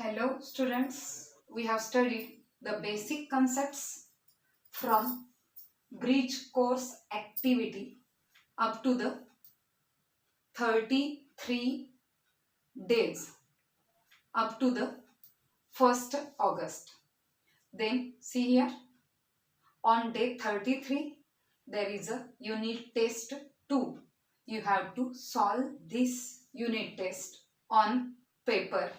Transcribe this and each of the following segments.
Hello students, we have studied the basic concepts from bridge course activity up to the 33 days up to the 1st August. Then see here, on day 33 there is a unit test 2. You have to solve this unit test on paper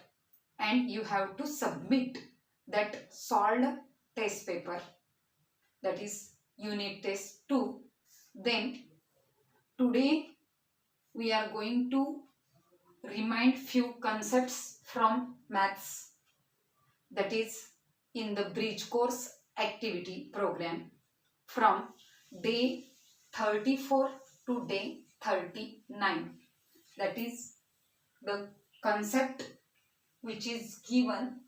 and you have to submit that solved test paper, that is unit test 2. Then today we are going to remind few concepts from maths, that is in the bridge course activity program from day 34 to day 39. That is the concept which is given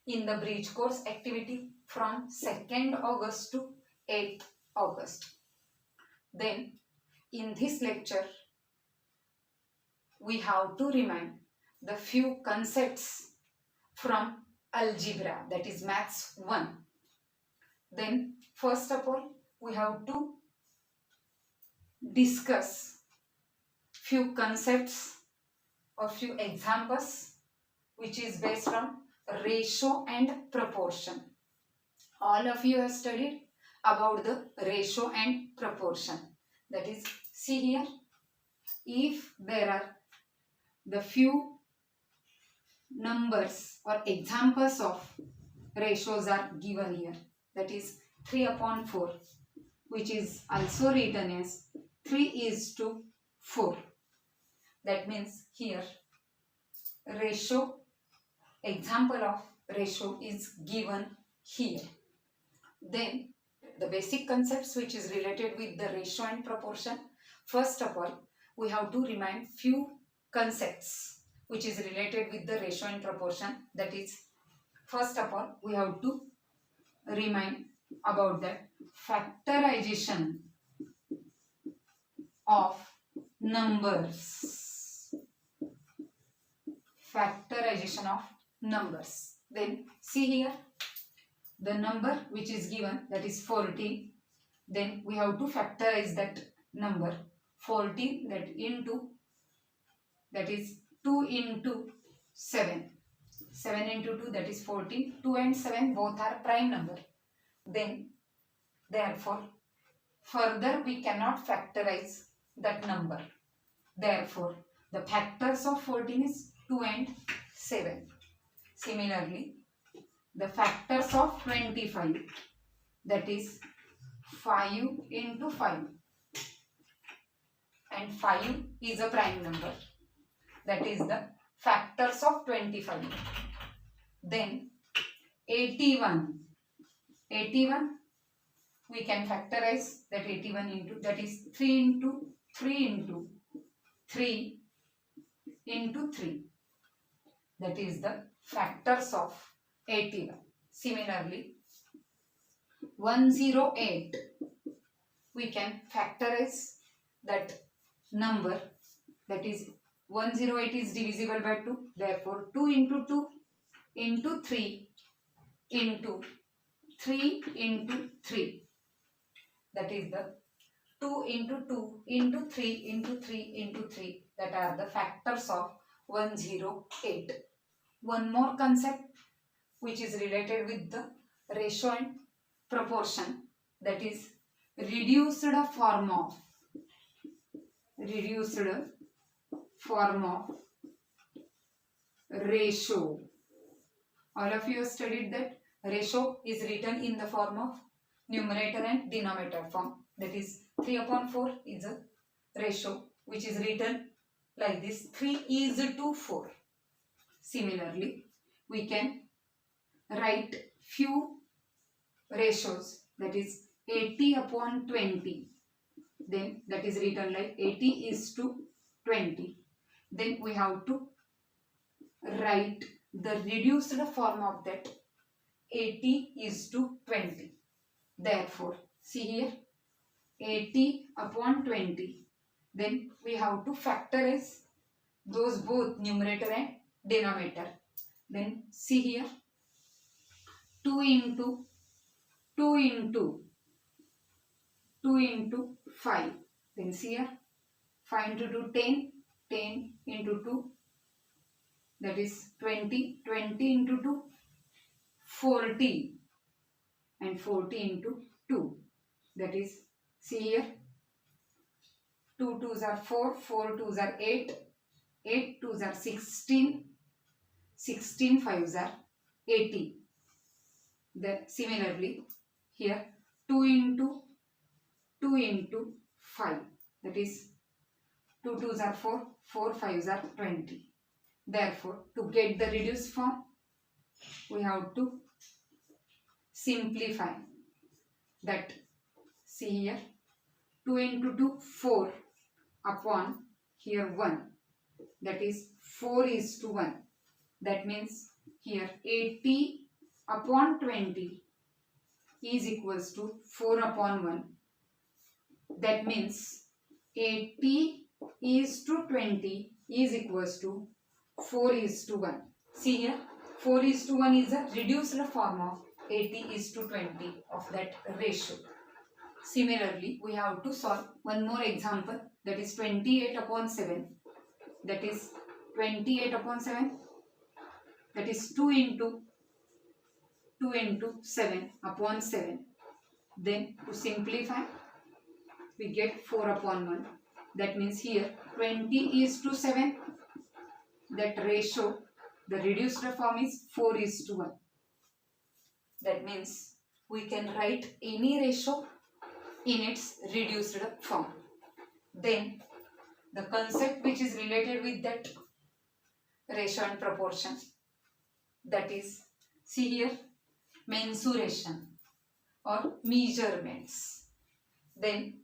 in the bridge course activity from 2nd August to 8th August. Then in this lecture we have to remind the few concepts from algebra, that is maths 1. Then first of all we have to discuss few concepts or few examples which is based on ratio and proportion. All of you have studied about the ratio and proportion. That is, see here, if there are the few numbers or examples of ratios are given here, that is 3/4, which is also written as 3:4. That means here ratio, example of ratio is given here. Then the basic concepts which is related with the ratio and proportion. First of all we have to remind few concepts which is related with the ratio and proportion. That is, first of all we have to remind about the factorization of numbers. Factorization of numbers. Then see here, the number which is given, that is 14. Then we have to factorize that number 14, that into, that is 2 into 7. 7 into 2, that is 14. 2 and 7 both are prime number. Then therefore further we cannot factorize that number. Therefore the factors of 14 is 2 and 7. Similarly, the factors of 25, that is 5 into 5, and 5 is a prime number. That is the factors of 25. Then 81. 81 we can factorize that 81 into, that is 3 into 3 into 3 into 3. That is the factors of 81. Similarly, 108 we can factorize that number, that is 108 is divisible by 2. Therefore 2 into 2 into 3 into 3 into 3. That is the 2 into 2 into 3 into 3 into 3. That are the factors of 108. One more concept which is related with the ratio and proportion, that is reduced form of ratio. All of you have studied that ratio is written in the form of numerator and denominator form. That is 3/4 is a ratio which is written like this, 3:4. Similarly, we can write few ratios, that is 80/20. Then that is written like 80:20. Then we have to write the reduced form of that 80:20. Therefore, see here, 80/20. Then we have to factorize those both numerator and denominator. Then see here, 2 into 2 into 2 into 5. Then see here, 5 into 2, 10. 10 into 2, that is 20. 20 into 2, 40. And 40 into 2, that is, see here, 2 2s are 4, 4 2s are 8, 8 2s are 16, 16 5s are 80. Then similarly here, 2 into 5, that is 2 2s are 4, 4 5s are 20. Therefore, to get the reduced form, we have to simplify that. See here, 2 into 2, 4 upon here 1, that is 4 is to 1. That means here 80 upon 20 is equals to 4 upon 1. That means 80 is to 20 is equals to 4 is to 1. See here, 4 is to 1 is a reduced form of 80 is to 20 of that ratio. Similarly, we have to solve one more example, that is 28 upon 7. That is 28 upon 7, that is 2 into 7 upon 7. Then to simplify, we get 4 upon 1. That means here 20 is to 7. That ratio, the reduced form is 4 is to 1. That means we can write any ratio in its reduced form. Then the concept which is related with that ratio and proportion, that is, see here, mensuration or measurements. Then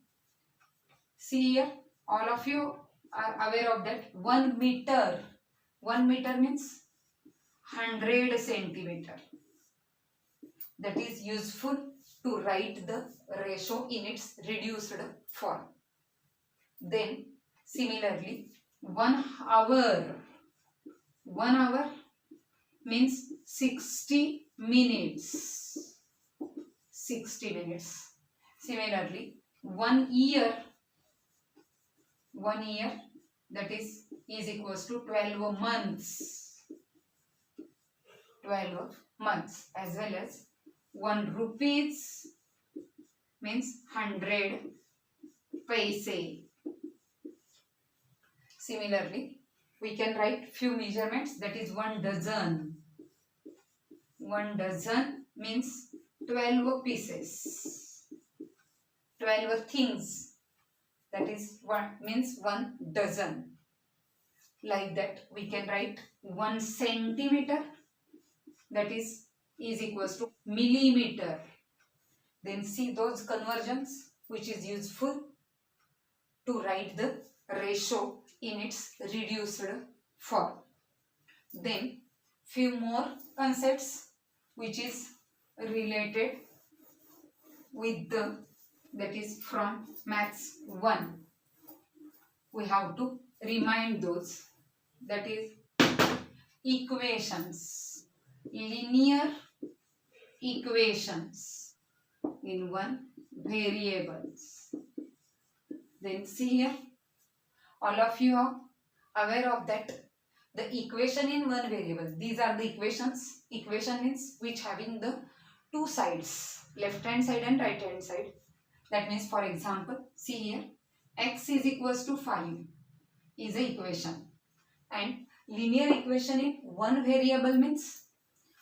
see here, all of you are aware of that 1 meter. 1 meter means 100 centimeter. That is useful to write the ratio in its reduced form. Then similarly, 1 hour. 1 hour means 60 minutes. 60 minutes. Similarly, 1 year. 1 year, that is equals to 12 months. 12 months, as well as 1 rupees means 100 paise. Similarly, we can write few measurements, that is 1 dozen. 1 dozen means 12 pieces. 12 things, that is means 1 dozen. Like that, we can write 1 centimeter, that is equals to millimeter. Then see those conversions which is useful to write the ratio in its reduced form. Then few more concepts which is related with the, that is from maths 1. We have to remind those, that is equations, linear equations in 1 variables. Then see here, all of you are aware of that the equation in 1 variable, these are the equations. Equation means which having the 2 sides, left hand side and right hand side. That means, for example, see here, x is equals to 5 is a equation, and linear equation in 1 variable means,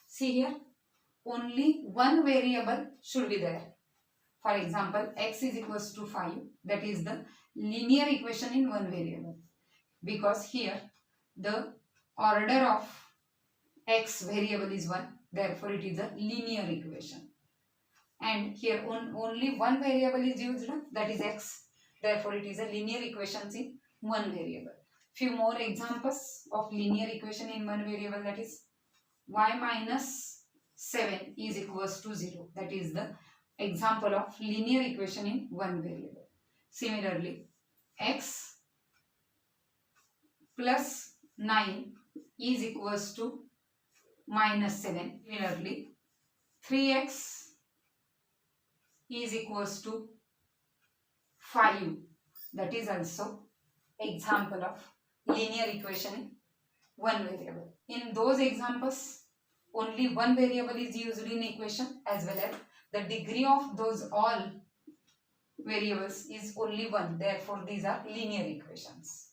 see here, only 1 variable should be there. For example, x is equals to 5, that is the linear equation in 1 variable, because here the order of x variable is 1, therefore it is a linear equation. And here only 1 variable is used, that is x, therefore it is a linear equation in 1 variable. Few more examples of linear equation in 1 variable, that is y minus 7 is equals to 0, that is the example of linear equation in 1 variable. Similarly, x plus 9 is equals to minus 7. Similarly, 3x is equals to 5. That is also example of linear equation in one variable. In those examples, only one variable is used in equation, as well as the degree of those all variables is only one. Therefore, these are linear equations.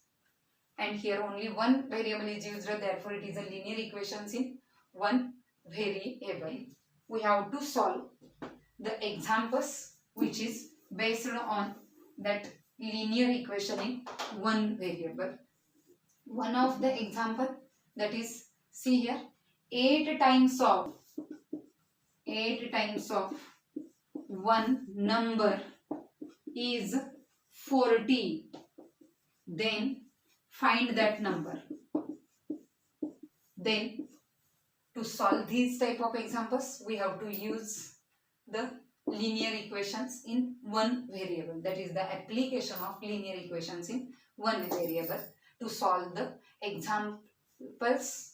And here only one variable is used, therefore it is a linear equations in one variable. We have to solve the examples which is based on that linear equation in one variable. One of the example, that is, see here, 8 times of one number is 40. Then find that number. Then to solve these type of examples, we have to use the linear equations in one variable. That is the application of linear equations in one variable to solve the examples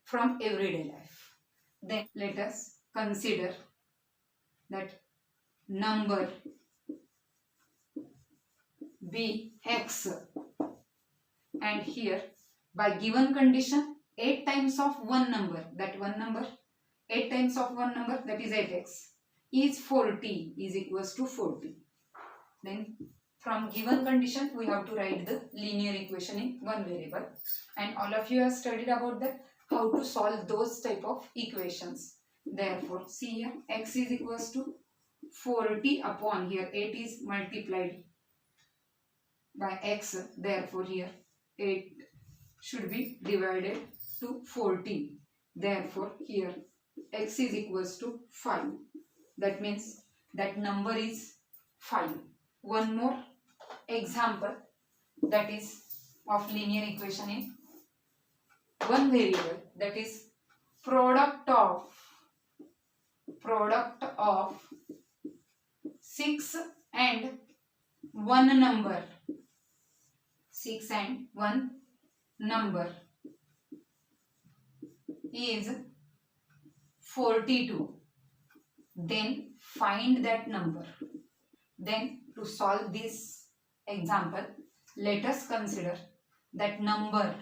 from everyday life. Then let us consider that number be x, and here by given condition 8 times of one number, that one number, 8 times of one number, that is 8x, is 40, is equals to 40. Then from given condition we have to write the linear equation in one variable, and all of you have studied about that how to solve those type of equations. Therefore, see here, x is equals to 40 upon, here 8 is multiplied by x, therefore here 8 should be divided to 40. Therefore here x is equals to 5. That means that number is 5. One more example, that is of linear equation in one variable, that is product of 6 and one number. 6 and one number is 42. Then find that number. Then to solve this example, let us consider that number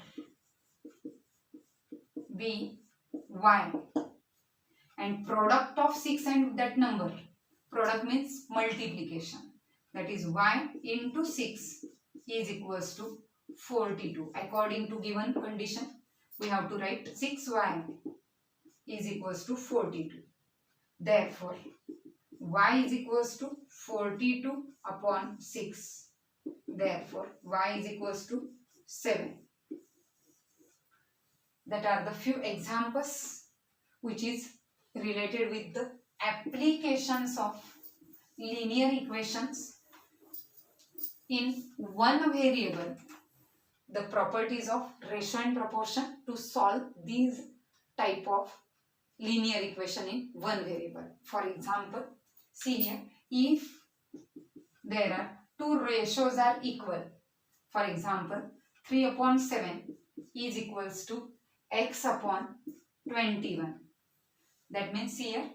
be y, and product of 6 and that number, product means multiplication, that is y into 6 is equals to 42. According to given condition, we have to write 6y is equals to 42. Therefore, y is equals to 42 upon 6. Therefore, y is equals to 7. That are the few examples which is related with the applications of linear equations in one variable, the properties of ratio and proportion to solve these type of linear equation in one variable. For example, see here, if there are two ratios are equal, for example 3 upon 7 is equals to x upon 21. That means here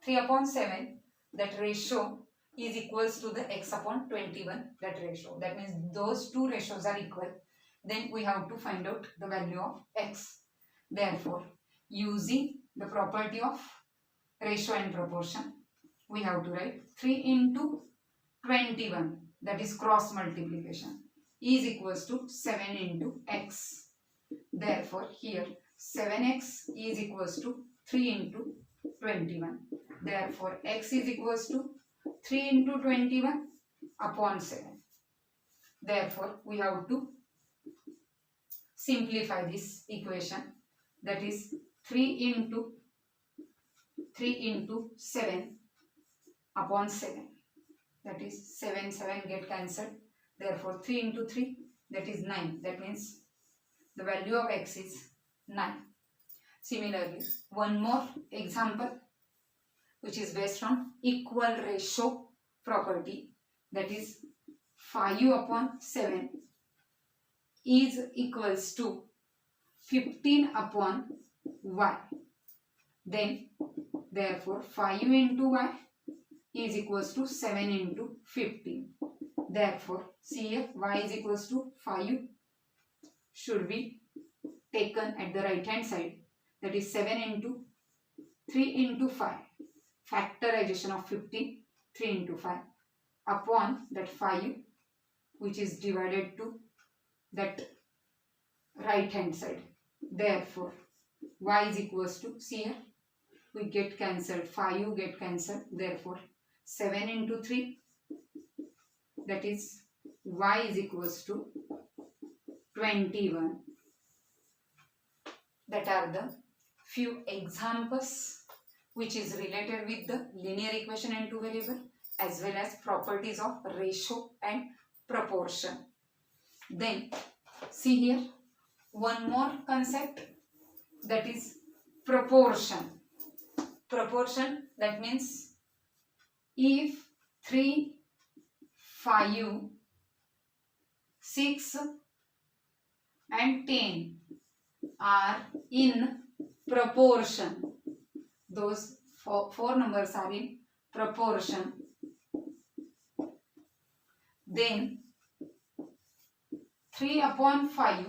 3 upon 7, that ratio is equals to the x upon 21, that ratio. That means those two ratios are equal. Then we have to find out the value of x. Therefore, using the property of ratio and proportion, we have to write 3 into 21, that is cross multiplication, is equals to 7 into x. Therefore, here 7x is equals to 3 into 21. Therefore, x is equals to 3 into 21 upon 7. Therefore, we have to simplify this equation, that is 3 into 7 upon 7, that is 7 get cancelled. Therefore, 3 into 3, that is 9. That means the value of x is 9. Similarly, one more example which is based on equal ratio property, that is 5 upon 7 is equals to 15 upon y. Then therefore 5 into y is equals to 7 into 15. Therefore see here, y is equals to 5 should be taken at the right hand side, that is 7 into 3 into 5, factorization of 15, 3 into 5 upon that 5 which is divided to that right hand side. Therefore y is equals to, see here, we get cancelled, 5 get cancelled, therefore 7 into 3, that is y is equals to 21. That are the few examples which is related with the linear equation and two variable as well as properties of ratio and proportion. Then see here one more concept, that is proportion. Proportion, that means if 3, 5, 6 and 10 are in proportion, those four numbers are in proportion, then 3 upon 5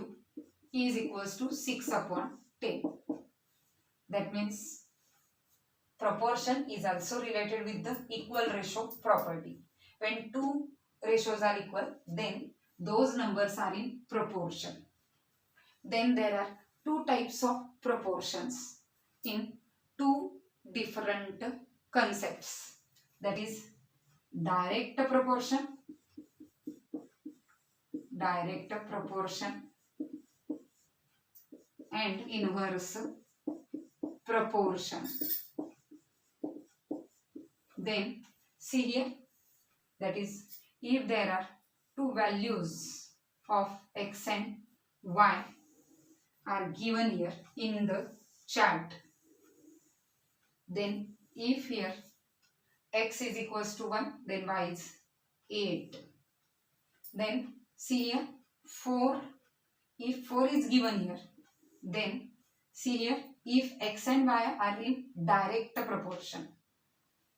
is equals to 6 upon 10. That means proportion is also related with the equal ratio property. When two ratios are equal, then those numbers are in proportion. Then there are two types of proportions in two different concepts, that is direct proportion and inverse proportion. Then see here, that is if there are two values of x and y are given here in the chart, then if here x is equals to 1, then y is 8. Then see here 4, if 4 is given here, then see here if x and y are in direct proportion,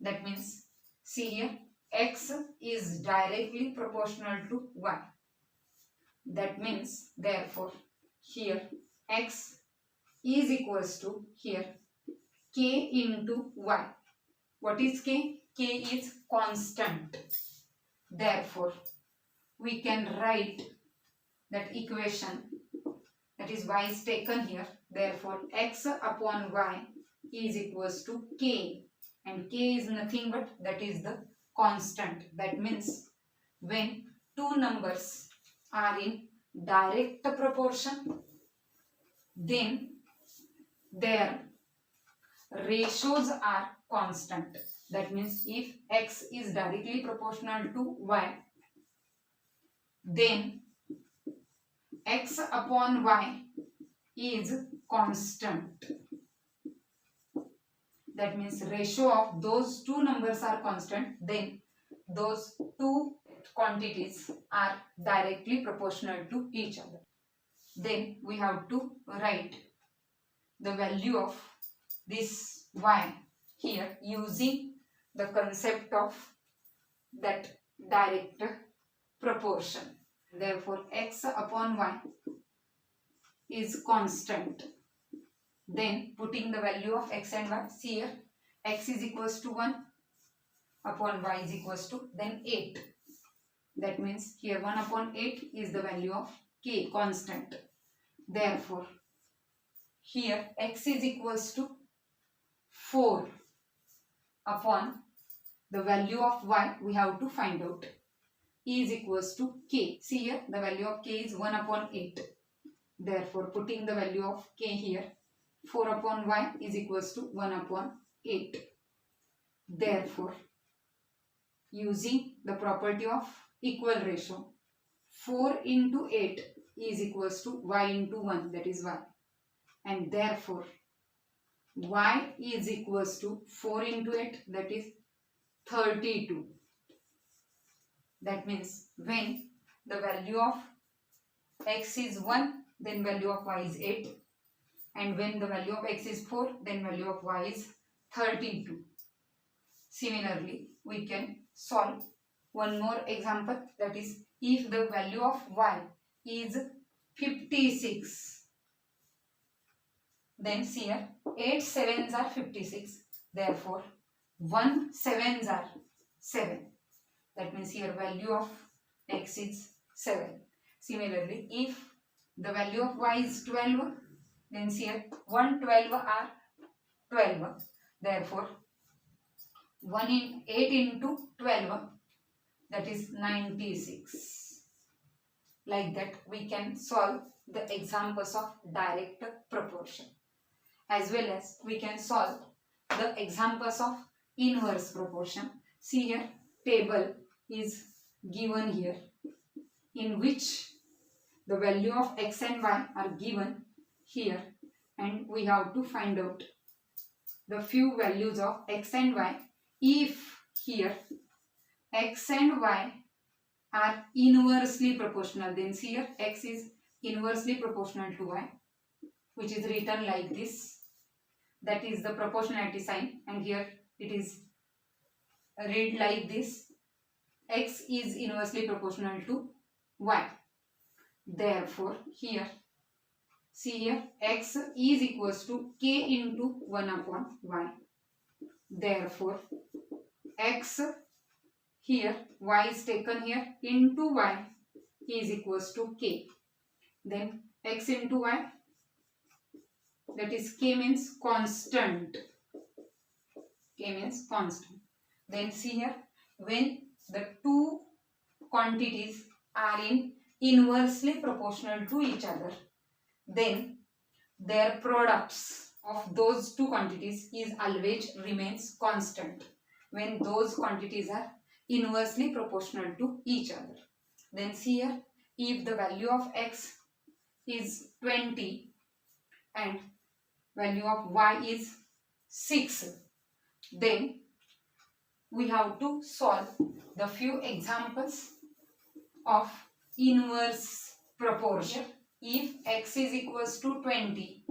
that means see here x is directly proportional to y. That means therefore here x is equals to here k into y. What is k? K is constant. Therefore we can write that equation, that is y is taken here, therefore x upon y is equals to k, and k is nothing but that is the constant. That means when two numbers are in direct proportion, then their ratios are constant. That means if x is directly proportional to y, then x upon y is constant. That means ratio of those two numbers are constant, then those two quantities are directly proportional to each other. Then we have to write the value of this y here using the concept of that direct proportion. Therefore x upon y is constant. Then putting the value of x and y, see here x is equals to 1 upon y is equals to then 8. That means here 1 upon 8 is the value of k, constant. Therefore here x is equals to 4 upon the value of y we have to find out, is equals to k. See here the value of k is 1 upon 8. Therefore putting the value of k here, 4 upon y is equals to 1 upon 8. Therefore using the property of equal ratio, 4 into 8 is equals to y into 1, that is y, and therefore y is equals to 4 into 8, that is 32. That means when the value of x is 1, then value of y is 8, and when the value of x is 4, then value of y is 32. Similarly, we can solve one more example, that is if the value of y is 56, then see here 8 sevens are 56, therefore 1 sevens are 7. That means here value of x is 7. Similarly, if the value of y is 12, then here 1 12 are 12. Therefore, 8 into 12, that is 96. Like that, we can solve the examples of direct proportion, as well as we can solve the examples of inverse proportion. See here, table is given here, in which the value of x and y are given here, and we have to find out the few values of x and y. If here x and y are inversely proportional, then see here x is inversely proportional to y, which is written like this. That is the proportionality sign, and here it is read like this: x is inversely proportional to y. Therefore, here see here x is equals to k into 1 upon y. Therefore, x here, y is taken here into y is equals to k. Then x into y, that is k means constant. K means constant. Then see here, when the two quantities are inversely proportional to each other, then their products of those two quantities is always remains constant when those quantities are inversely proportional to each other. Then see here, if the value of x is 20 and value of y is 6, then we have to solve the few examples of inverse proportion. If x is equals to 20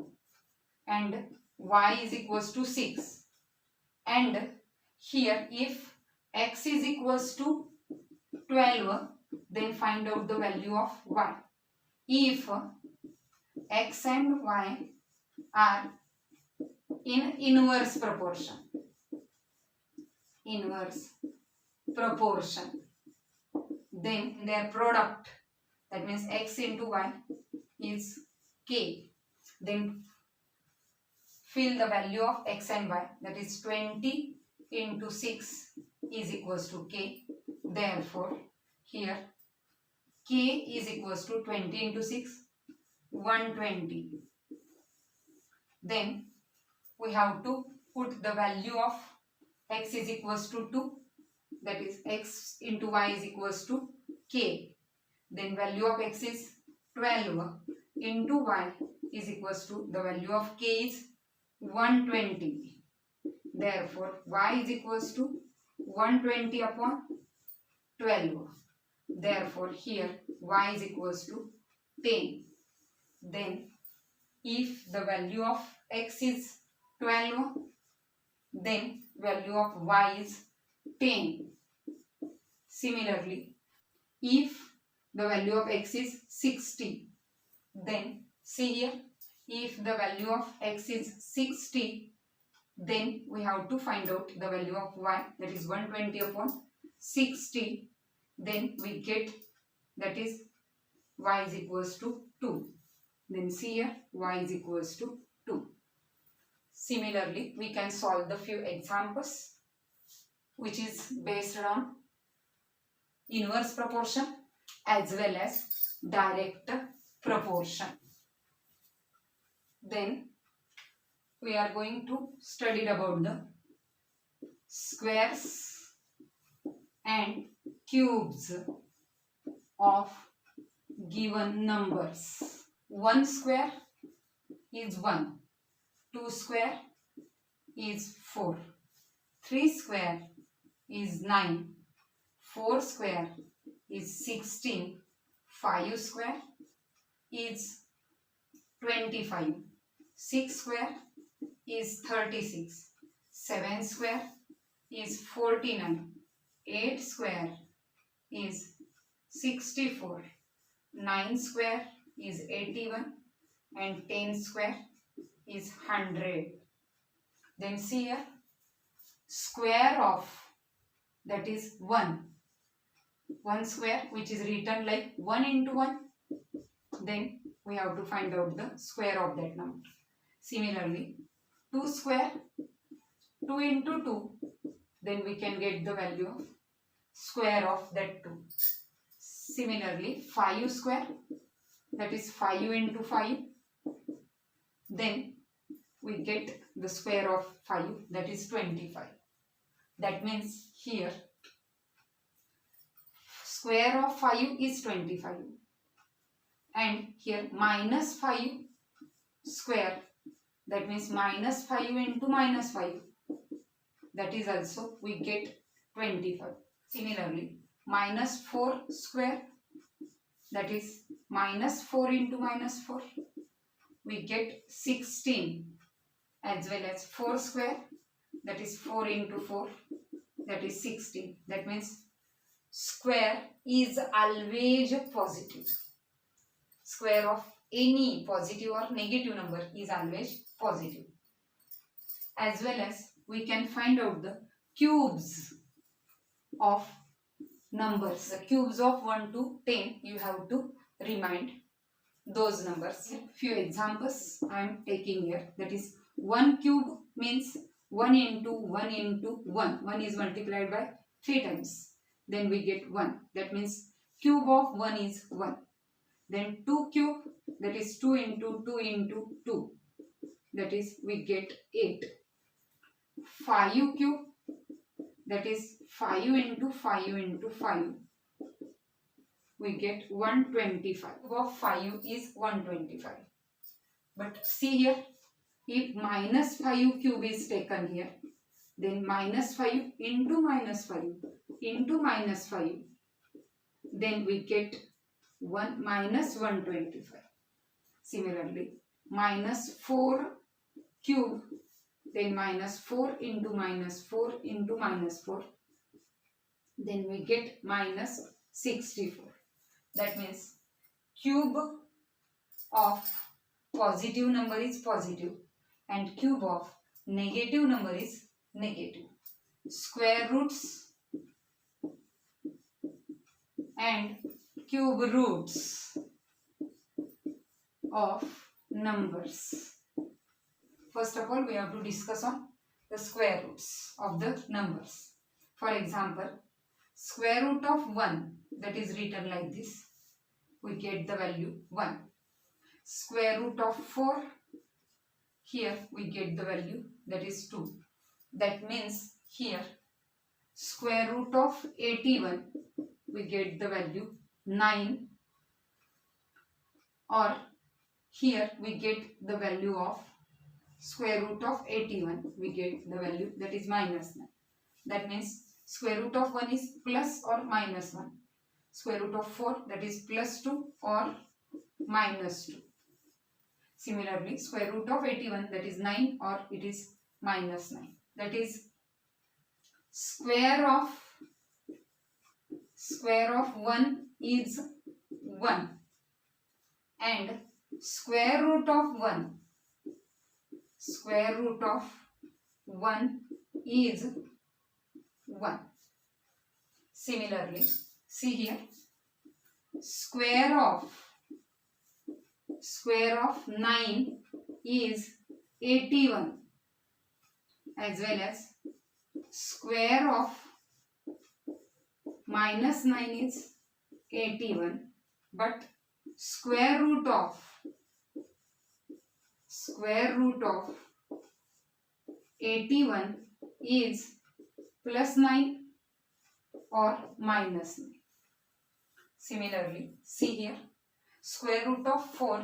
and y is equals to 6, and here if x is equals to 12, then find out the value of y. If x and y are in inverse proportion, then their product, that means x into y, is k. Then fill the value of x and y, that is 20 into 6 is equals to k. Therefore, here k is equals to 20 into 6, 120. Then we have to put the value of x is equals to 2, that is x into y is equals to k. Then value of x is 12 into y is equals to the value of k is 120. Therefore, y is equals to 120 upon 12. Therefore, here y is equals to 10. Then, if the value of x is 12, then value of y is 10. Similarly, if the value of x is 60, then see here, if the value of x is 60, then we have to find out the value of y, that is 120 upon 60. Then we get, that is y is equals to 2. Then see here, y is equals to 2. Similarly, we can solve the few examples which is based on inverse proportion as well as direct proportion. Then we are going to study about the squares and cubes of given numbers. 1 square is 1, 2 square is 4, 3 square is 9, 4 square is 16, 5 square is 25, 6 square is 36. 7 square is 49. 8 square is 64. 9 square is 81. And 10 square is 100. Then see here, square of, that is 1. 1 square, which is written like 1 into 1. Then we have to find out the square of that number. Similarly, 2 square, 2 into 2. Then we can get the value of square of that 2. Similarly, 5 square, that is 5 into 5. Then we get the square of 5, that is 25. That means here square of 5 is 25. And here minus 5 square, that means minus 5 into minus 5. That is also we get 25. Similarly, minus 4 square, that is minus 4 into minus 4. We get 16, as well as 4 square, that is 4 into 4, that is 16. That means square is always positive. Square of any positive or negative number is always positive. As well as we can find out the cubes of numbers. The cubes of 1 to 10, you have to remind those numbers. Few examples I am taking here. That is 1 cube means 1 into 1 into 1. 1 is multiplied by 3 times. Then we get 1. That means cube of 1 is 1. Then 2 cube, that is 2 into 2 into 2. That is we get 8. 5 cube, that is 5 into 5 into 5. We get 125. Of 5 is 125. But see here, if minus 5 cube is taken here, then minus 5 into minus 5 into minus 5, then we get 1 minus 125. Similarly, minus 4 cube, then minus 4 into minus 4 into minus 4, then we get minus 64. That means cube of positive number is positive and cube of negative number is negative. Square roots and cube roots of numbers. First of all, we have to discuss on the square roots of the numbers. For example, square root of 1, that is written like this. We get the value 1. Square root of 4, here we get the value, that is 2. That means here square root of 81, we get the value 9, or here we get the value of square root of 81, we get the value, that is minus 9. That means square root of 1 is plus or minus 1. Square root of 4, that is plus 2 or minus 2. Similarly, square root of 81, that is 9 or it is minus 9. That is square of 1 is 1 and square root of 1 is 1. Similarly, see here, square of 9 is 81, as well as square of minus 9 is 81, but square root of 81 is plus 9 or minus 9. Similarly, see here, square root of 4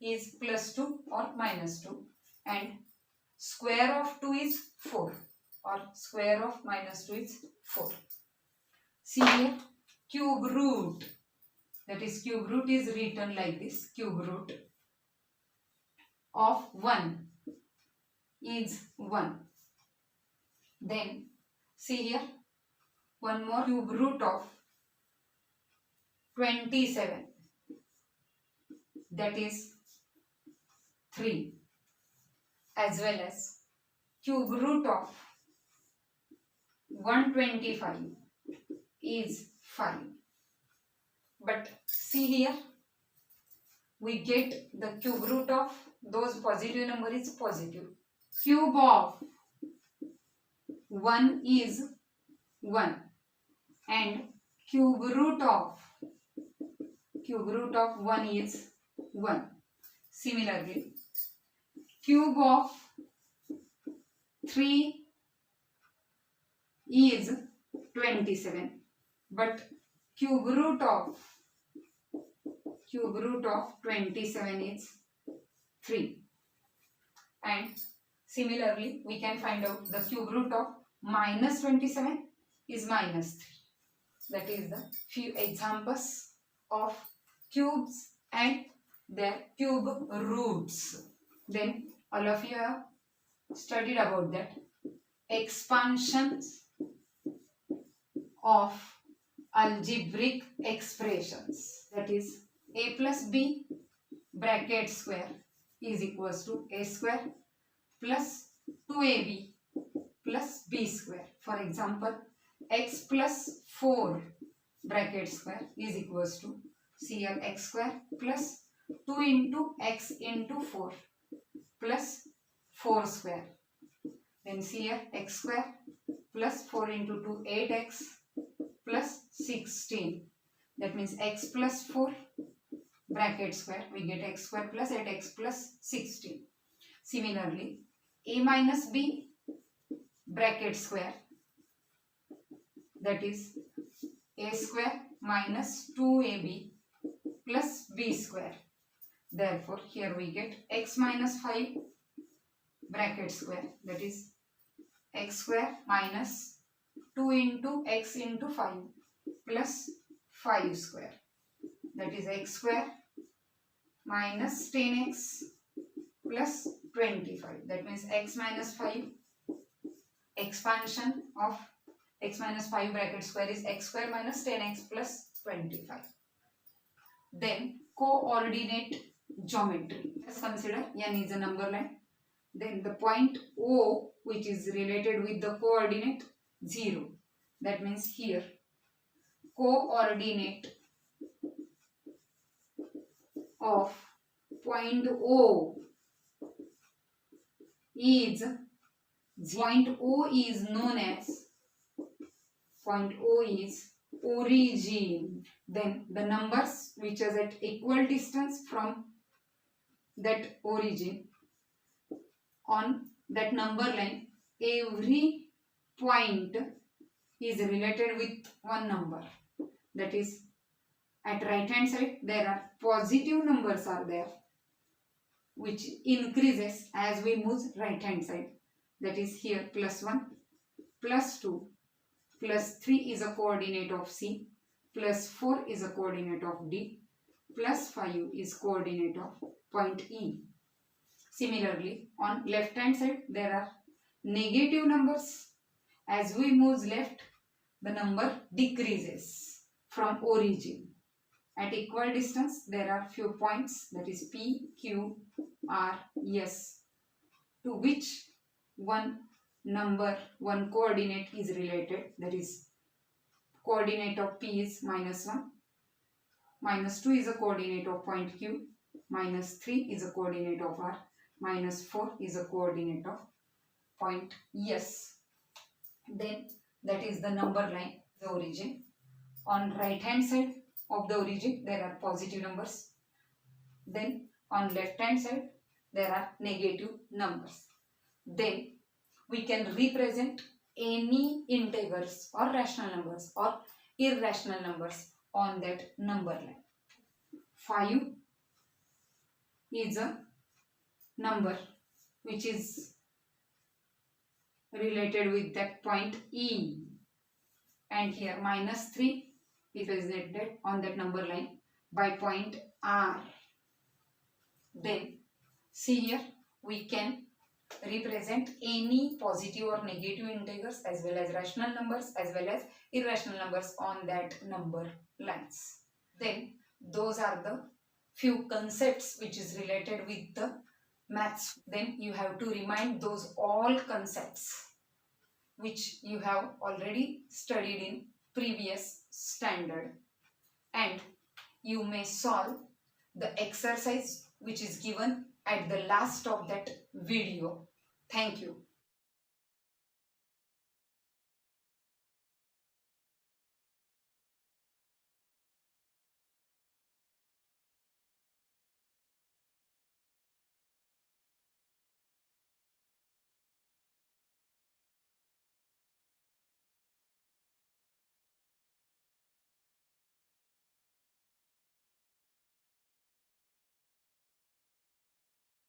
is plus 2 or minus 2 and square of 2 is 4 or square of minus 2 is 4. See here, cube root, that is cube root is written like this, cube root. of 1 is 1. Then see here, one more, cube root of 27, that is 3, as well as cube root of 125 is 5. But see here, we get the cube root of those positive number is positive. Cube of 1 is 1 and cube root of 1 is 1. Similarly, cube of 3 is 27, but cube root of 27 is 3. And similarly, we can find out the cube root of minus 27 is minus 3. That is the few examples of cubes and their cube roots. Then all of you have studied about that. Expansions of algebraic expressions, that is a plus b bracket square is equals to a square plus 2ab plus b square. For example, x plus 4 bracket square is equals to cl x square plus 2 into x into 4 plus 4 square. Then see here, x square plus 4 into 2, 8x plus 16. That means x plus 4 bracket square, we get x square plus 8x plus 16. Similarly, a minus b bracket square, that is a square minus 2ab plus b square. Therefore, here we get x minus 5 bracket square, that is x square minus 2 into x into 5 plus 5 square, that is x square minus 10x plus 25. That means x minus 5, expansion of x minus 5 bracket square is x square minus 10x plus 25. Then coordinate geometry. Let's consider n is a number line. Then the point O, which is related with the coordinate 0. That means here coordinate of point O is known as origin. Then the numbers which is at equal distance from that origin, on that number line, every point is related with one number. That is, at right hand side there are positive numbers are there which increases as we move right hand side. That is here plus 1, plus 2, plus 3 is a coordinate of C, plus 4 is a coordinate of D, plus 5 is coordinate of point E. Similarly, on left hand side there are negative numbers. As we move left, the number decreases from origin. At equal distance there are few points, that is P, Q, R, S, to which one number, one coordinate is related. That is, coordinate of P is minus 1, minus 2 is a coordinate of point Q, minus 3 is a coordinate of R, minus 4 is a coordinate of point S. Then that is the number line, the origin. On right hand side of the origin there are positive numbers. Then on left hand side there are negative numbers. Then we can represent any integers or rational numbers or irrational numbers on that number line. 5 is a number which is related with that point E, and here minus 3 is represented on that number line by point R. Then See here, we can represent any positive or negative integers as well as rational numbers as well as irrational numbers on that number lines. Then those are the few concepts which is related with the maths. Then you have to remind those all concepts which you have already studied in previous standard, and you may solve the exercise which is given at the last of that video. Thank you.